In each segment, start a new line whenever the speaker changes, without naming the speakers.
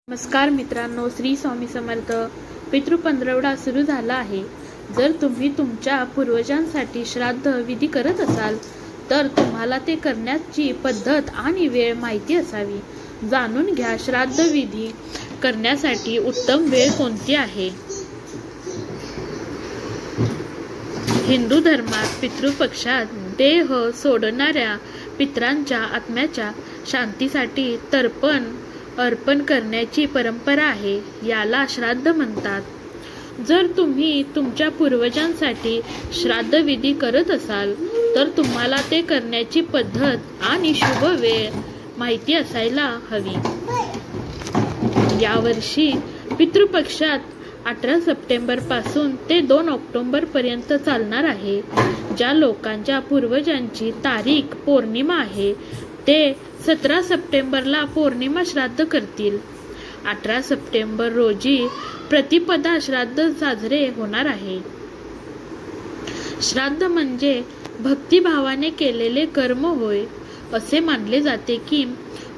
नमस्कार मित्रांनो, श्री स्वामी समर्थ. पितृपंधरवडा सुरू झाला आहे. जर तुम्ही तुमच्या पूर्वजांसाठी श्राद्ध विधी करत असाल तर तुम्हाला ते करण्याची पद्धत आणि वेळ माहिती असावी. जाणून घ्या, श्राद्ध विधी करण्यासाठी उत्तम वेळ कोणती आहे. हिंदू धर्मात पितृपक्षात देह सोडणाऱ्या पितरांच्या आत्म्याच्या शांतीसाठी तर्पण अर्पण करण्याची परंपरा आहे. याला श्राद्ध म्हणतात. जर तुम्ही तुमच्या पूर्वजांसाठी श्राद्ध विधी करत असाल तर तुम्हाला ते करण्याची पद्धत आणि शुभ वेळ माहिती असायला हवी. यावर्षी पितृपक्षात 18 सप्टेंबर पासून ते 2 ऑक्टोबर पर्यंत चालणार आहे. ज्या लोकांच्या पूर्वजांची तारीख पौर्णिमा आहे ते 17 सप्टेंबरला पौर्णिमा श्राद्ध करतील. 18 सप्टेंबर रोजी प्रतिपदा श्राद्ध साजरे होणार आहे. श्राद्ध म्हणजे भक्तिभावाने केलेले कर्म होय. असे मानले जाते की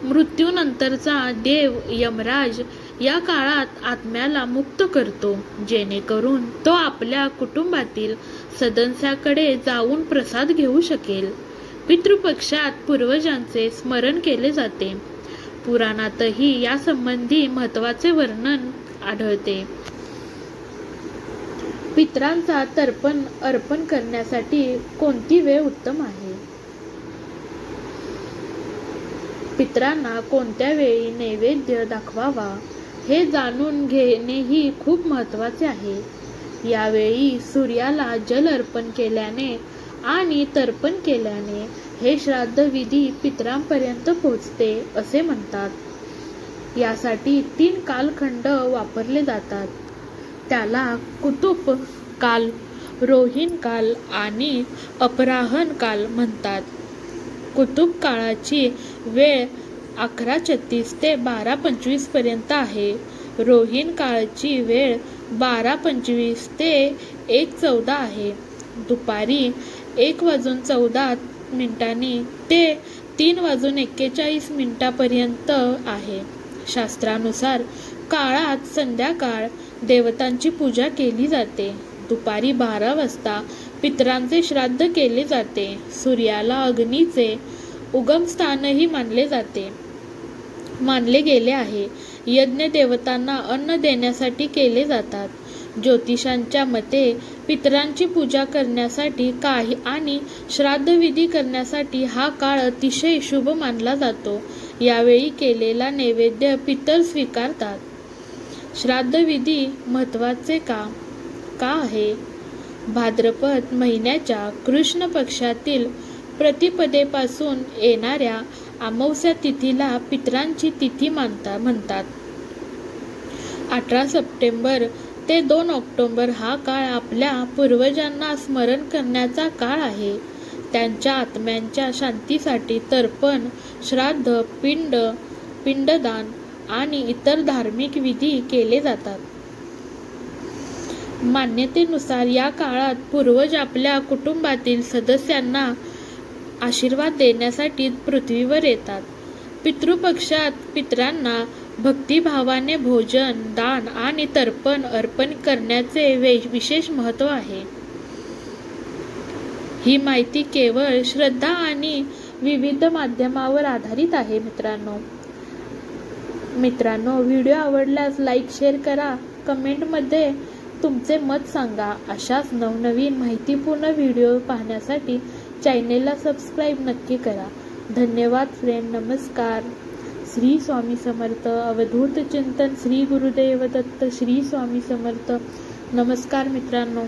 मृत्यूनंतरचा देव यमराज या काळात आत्म्याला मुक्त करतो, जेणेकरून तो आपल्या कुटुंबातील सदस्याकडे जाऊन प्रसाद घेऊ शकेल. पितृपक्षात पूर्वजांचे स्मरण केले जाते. पुराणातही यासंबंधी महत्त्वाचे वर्णन आढळते. पितरांचा तर्पण अर्पण करण्यासाठी कोणती वेळ उत्तम आहे. पितरांना कोणत्या वेळी नैवेद्य दाखवावा हे जाणून घेणेही खूप महत्त्वाचे आहे. यावेळी सूर्याला जल अर्पण केल्याने आणि तर्पण केल्याने हे श्राद्ध विधी पितरांपर्यंत पोहोचते असे म्हणतात. यासाठी 3 कालखंड वापरले जातात. त्याला कुतुब काल, रोहिण काल आणि अपराहन काल म्हणतात. कुतुब काळाची वेळ 11:36 ते 12:25 पर्यंत आहे. रोहिण काळाची वेळ 12:25 ते 1:14 आहे. दुपारी 1:14 ते 3:41 पर्यंत आहे. शास्त्रानुसार काळात संध्याकाळ देवतांची पूजा केली जाते. दुपारी 12 वाजता पितरांचे श्राद्ध केले जाते. सूर्याला अग्नीचे उगमस्थानही मानले गेले आहे. यज्ञ देवतांना अन्न देण्यासाठी केले जातात. ज्योतिषांच्या मते पितरांची पूजा करण्यासाठी आणि श्राद्धविधी करण्यासाठी हा काळ अतिशय शुभ मानला जातो. यावेळी केलेला नैवेद्य पितर स्वीकारतात. श्राद्धविधी महत्त्वाचे का आहे. भाद्रपद महिन्याच्या कृष्ण पक्षातील प्रतिपदेपासून येणाऱ्या अमावस्या तिथीला पितरांची तिथी म्हणतात. 18 सप्टेंबर ते 2 ऑक्टोबर हा काळ आपल्या पूर्वजांना स्मरण करण्याचा काळ आहे. त्यांच्या आत्म्यांच्या शांतीसाठी तर्पण, श्राद्ध, पिंडदान आणि इतर धार्मिक विधी केले जातात. मान्यतेनुसार या काळात पूर्वज आपल्या कुटुंबातील सदस्यांना आशीर्वाद देण्यासाठी पृथ्वीवर येतात. पितृपक्षात पितरांना भक्तिभावाने भोजन, दान आणि तर्पण अर्पण करण्याचे विशेष महत्त्व आहे. ही माहिती केवळ श्रद्धा आणि विविध माध्यमावर आधारित आहे. मित्रांनो, व्हिडिओ आवडल्यास लाईक, शेअर करा. कमेंटमध्ये तुमचे मत सांगा. अशाच नवनवीन माहितीपूर्ण व्हिडिओ पाहण्यासाठी चॅनेलला सबस्क्राईब नक्की करा. धन्यवाद फ्रेंड. नमस्कार. श्री स्वामी समर्थ. अवधूत चिंतन श्री गुरुदेव दत्त. श्री स्वामी समर्थ. नमस्कार मित्रांनो.